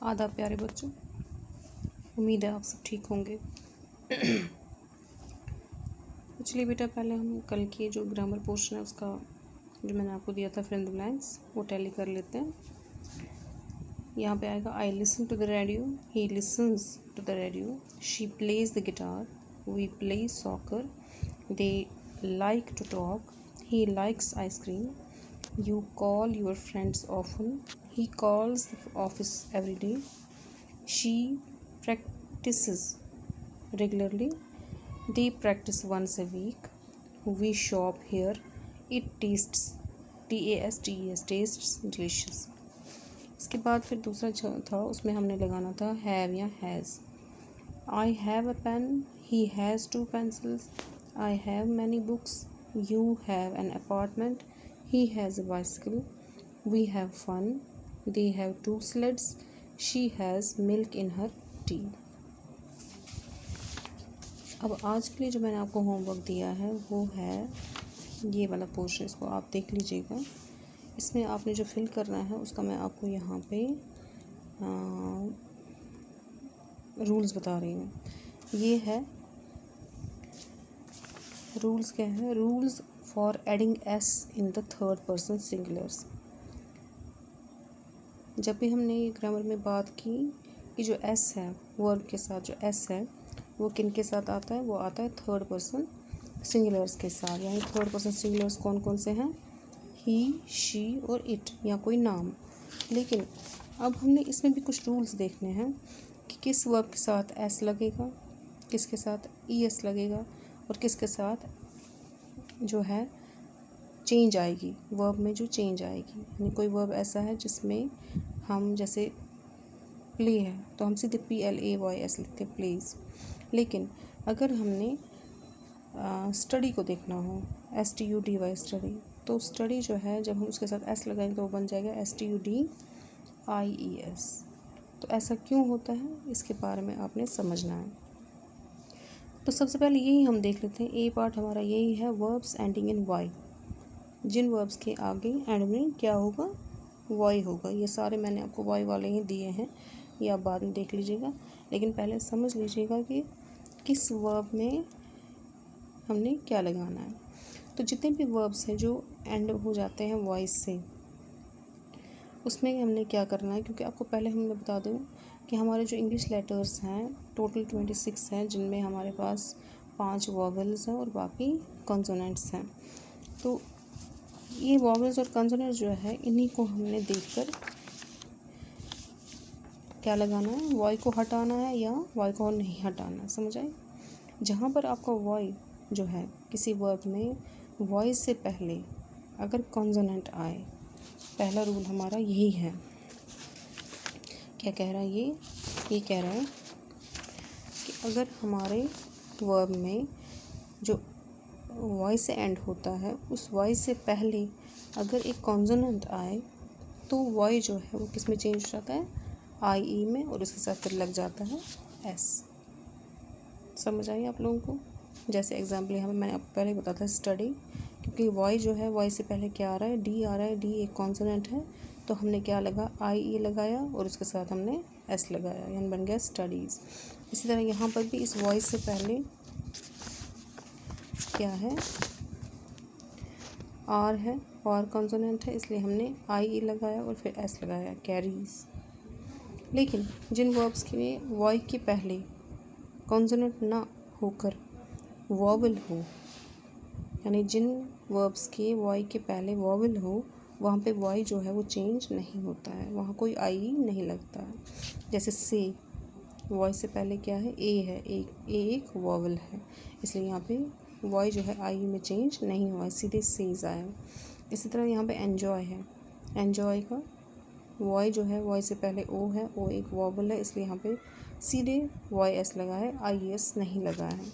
आदाब प्यारे बच्चों, उम्मीद है आप सब ठीक होंगे। तो चलिए बेटा, पहले हम कल की जो ग्रामर पोर्शन है उसका जो मैंने आपको दिया था फिल इन द ब्लैंक्स वो टैली कर लेते हैं। यहाँ पे आएगा I listen to the radio, he listens to the radio, she plays the guitar, we play soccer, they like to talk, he likes ice cream, you call your friends often, he calls the office every day, she practices regularly, they practice once a week, we shop here, it tastes delicious। इसके बाद फिर दूसरा जो था उसमें हमने लगाना था have या has। I have a pen, he has 2 pencils, I have many books, you have an apartment, he has a bicycle, we have fun, they have 2 sleds, she has milk in her tea। अब आज के लिए जो मैंने आपको homework दिया है वो है ये वाला पोर्शन, इसको आप देख लीजिएगा। इसमें आपने जो फिल करना है उसका मैं आपको यहाँ पे रूल्स बता रही हूँ। ये है रूल्स, क्या है rules for adding S in the third person singulars. जब भी हमने ये ग्रामर में बात की कि जो एस है वर्ब के साथ, जो एस है वो किन के साथ आता है, वो आता है थर्ड पर्सन सिंगुलर्स के साथ। यानी थर्ड पर्सन सिंगुलर्स कौन कौन से हैं, ही, शी और इट, या कोई नाम। लेकिन अब हमने इसमें भी कुछ रूल्स देखने हैं कि किस वर्ब के साथ एस लगेगा, किसके साथ ई एस लगेगा और किसके साथ जो है चेंज आएगी, वर्ब में जो चेंज आएगी। यानी कोई वर्ब ऐसा है जिसमें हम जैसे प्ले है तो हम सीधे PLAYS लिखते हैं, प्लेज। लेकिन अगर हमने स्टडी को देखना हो, STUDY स्टडी, तो स्टडी जो है जब हम उसके साथ एस लगाएंगे तो वो बन जाएगा STUDIES। तो ऐसा क्यों होता है इसके बारे में आपने समझना है। तो सबसे पहले यही हम देख लेते हैं। ए पार्ट हमारा यही है, वर्ब्स एंडिंग इन वाई। जिन वर्ब्स के आगे एंड में क्या होगा, वाई होगा। ये सारे मैंने आपको वाई वाले ही दिए हैं, ये आप बाद में देख लीजिएगा। लेकिन पहले समझ लीजिएगा कि किस वर्ब में हमने क्या लगाना है। तो जितने भी वर्ब्स हैं जो एंड हो जाते हैं वॉइस से, उसमें हमने क्या करना है, क्योंकि आपको पहले हमने बता दूँ कि हमारे जो इंग्लिश लेटर्स हैं टोटल 26 हैं, जिनमें हमारे पास 5 वॉवल्स हैं और बाकी कॉन्सोनेंट्स हैं। तो ये वॉवल्स और कॉन्सोनेंट्स जो है इन्हीं को हमने देखकर क्या लगाना है, वाई को हटाना है या वाई को नहीं हटाना है, समझ आए। जहाँ पर आपका वाई जो है किसी वर्ब में वाई से पहले अगर कॉन्सोनेंट आए, पहला रूल हमारा यही है। क्या कह रहा है ये कह रहा है कि अगर हमारे वर्ब में जो वाई से एंड होता है उस वाई से पहले अगर एक कॉन्सोनेंट आए तो वाई जो है वो किस में चेंज हो जाता है, IE में, और उसके साथ फिर लग जाता है S। समझ आई आप लोगों को। जैसे एग्जाम्पल यहाँ मैंने आपको पहले बताया था स्टडी, क्योंकि वाई जो है वाई से पहले क्या आ रहा है, डी आ रहा है, डी एक कॉन्सोनेंट है, तो हमने क्या लगा, IE लगाया और उसके साथ हमने S लगाया, यानी बन गया स्टडीज़। इसी तरह यहाँ पर भी इस वॉइस से पहले क्या है, R है, और कॉन्सोनेंट है, इसलिए हमने IE लगाया और फिर S लगाया, कैरीज। लेकिन जिन वर्ब्स के वाई के पहले कॉन्सोनेंट ना होकर वॉवल हो, यानी जिन वर्ब्स के वाई के पहले वॉवल हो, वहाँ पे वाई जो है वो चेंज नहीं होता है, वहाँ कोई IE नहीं लगता है। जैसे से, वाई से पहले क्या है, ए है, एक वॉवल है, इसलिए यहाँ पे वाई जो है IE में चेंज नहीं हुआ है, सीधे सेज आया। इसी तरह यहाँ पे एन्जॉय है, एन्जॉय का वाई जो है वाई से पहले ओ है, ओ एक वॉवल है, इसलिए यहाँ पे सीधे YS लगा है, IES नहीं लगा है।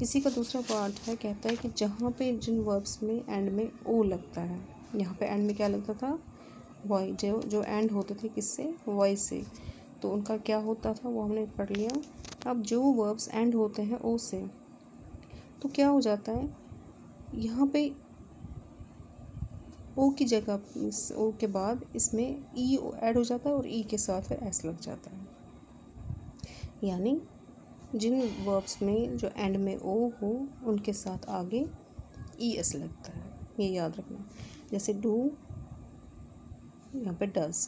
इसी का दूसरा पार्ट है, कहता है कि जहाँ पे जिन वर्ब्स में एंड में ओ लगता है, यहाँ पे एंड में क्या लगता था, वाई, जो एंड होते थे किससे, वाई से, तो उनका क्या होता था वो हमने पढ़ लिया। अब जो वर्ब्स एंड होते हैं ओ से, तो क्या हो जाता है, यहाँ पे ओ की जगह इस ओ के बाद इसमें ई ऐड हो जाता है और ई के साथ फिर एस लग जाता है। यानी जिन वर्ब्स में जो एंड में ओ हो उनके साथ आगे ई एस लगता है, ये याद रखना। जैसे डू, यहाँ पे डज,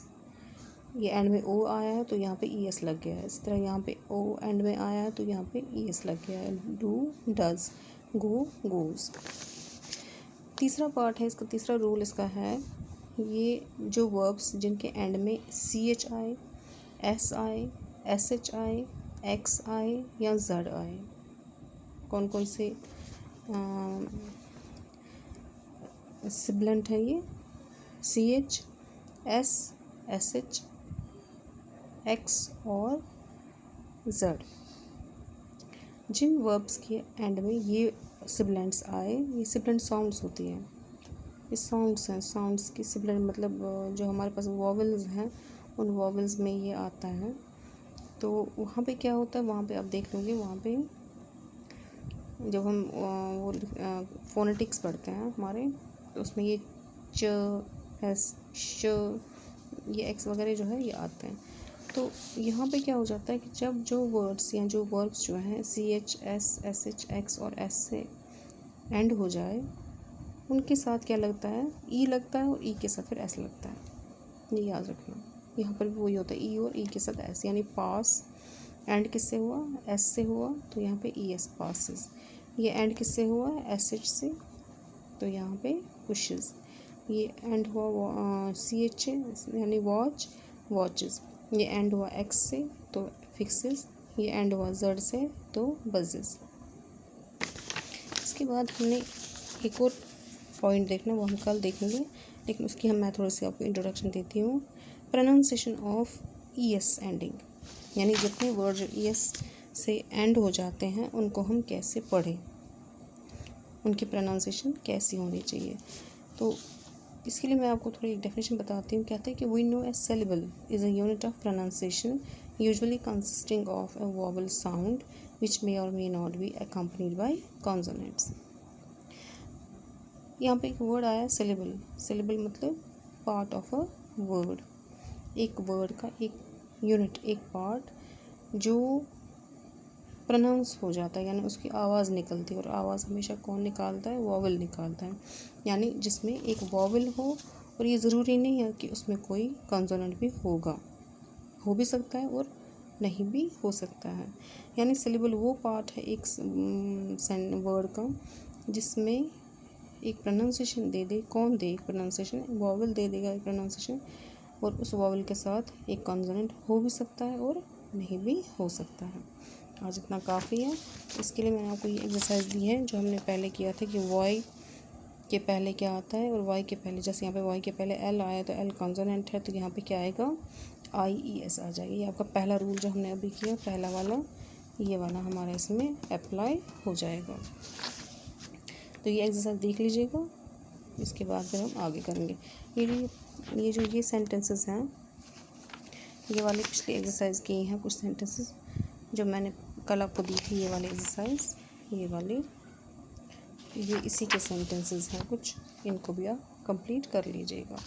ये एंड में ओ आया है तो यहाँ पे ई एस लग गया है। इस तरह यहाँ पे ओ एंड में आया है तो यहाँ पे ई एस लग गया है। Do, does, go, goes. तीसरा पार्ट है इसका, तीसरा रूल इसका है, ये जो वर्ब्स जिनके एंड में सी एच आए, एस आए, एस एच आए, एक्स आए या जेड आए, कौन कौन से सिबलेंट है ये, C H, S, S H, X और जेड। जिन वर्ब्स के एंड में ये सिबलेंट्स आए, ये सिबलेंट साउंड्स होती हैं, ये साउंड्स हैं, साउंड्स की सिबलेंट मतलब जो हमारे पास वॉवल्स हैं उन वॉवल्स में ये आता है। तो वहाँ पे क्या होता है, वहाँ पे आप देख लोगे, वहाँ पे जब हम वो फोनेटिक्स पढ़ते हैं हमारे, तो उसमें ये च, एस, श, ये एक्स वगैरह जो है ये आते हैं। तो यहाँ पे क्या हो जाता है कि जब जो वर्ड्स या जो वर्ब्स जो हैं C H, S, S H, X और एस से एंड हो जाए, उनके साथ क्या लगता है, ई लगता है और ई के साथ फिर एस लगता है, ये याद रखना। यहाँ पर भी वही होता है, ई और ई के साथ एस, यानी पास एंड किससे हुआ, एस से हुआ तो यहाँ पे ई एस, पासिस। ये एंड किससे हुआ, एस एच से, तो यहाँ पे पुशेस। ये एंड हुआ सी एच से यानी वॉच, वॉचेस। ये एंड हुआ एक्स से तो फिक्सेस। ये एंड हुआ जेड से तो बजेस। इसके बाद हमने एक और पॉइंट देखना, वो हम कल देखेंगे, लेकिन उसकी मैं थोड़ी सी आपको इंट्रोडक्शन देती हूँ। Pronunciation of E S ending, यानी जितने वर्ड जो ई एस से एंड हो जाते हैं उनको हम कैसे पढ़ें, उनकी प्रोनाउंसिएशन कैसी होनी चाहिए। तो इसके लिए मैं आपको थोड़ी डेफिनेशन बताती हूँ। कहते हैं कि we know a syllable is a unit of pronunciation usually consisting of a vowel sound which may or may not be accompanied by consonants। यहाँ पे एक वर्ड आया syllable, syllable मतलब पार्ट ऑफ अ वर्ड, एक word का एक unit, एक part जो प्रोनाउंस हो जाता है, यानी उसकी आवाज़ निकलती है। और आवाज़ हमेशा कौन निकालता है, वॉवल निकालता है, यानी जिसमें एक वॉवल हो। और ये ज़रूरी नहीं है कि उसमें कोई कंसोनेंट भी होगा, हो भी सकता है और नहीं भी हो सकता है। यानी सिलेबल वो पार्ट है एक वर्ड का जिसमें एक प्रोनाउंसिएशन दे दे, कौन दे एक प्रोनाउंसिएशन, वॉवल दे देगा एक प्रोनाउंसिएशन, और उस वॉवल के साथ एक कंसोनेंट हो भी सकता है और नहीं भी हो सकता है। आज इतना काफ़ी है। इसके लिए मैंने आपको ये एक्सरसाइज दी है जो हमने पहले किया था कि वाई के पहले क्या आता है और वाई के पहले, जैसे यहाँ पे वाई के पहले एल आया तो एल कॉन्सोनेंट है, तो यहाँ पे क्या आएगा, आई ई एस आ जाएगी। ये आपका पहला रूल जो हमने अभी किया, पहला वाला, ये वाला हमारा इसमें अप्लाई हो जाएगा। तो ये एक्सरसाइज देख लीजिएगा, इसके बाद फिर हम आगे करेंगे। ये जो ये सेंटेंसेस हैं, ये वाले पिछले एक्सरसाइज किए हैं कुछ सेंटेंसेस जो मैंने कल आपको दी थी, ये वाले एक्सरसाइज, ये वाले, ये इसी के सेंटेंसेस हैं कुछ, इनको भी आप कंप्लीट कर लीजिएगा।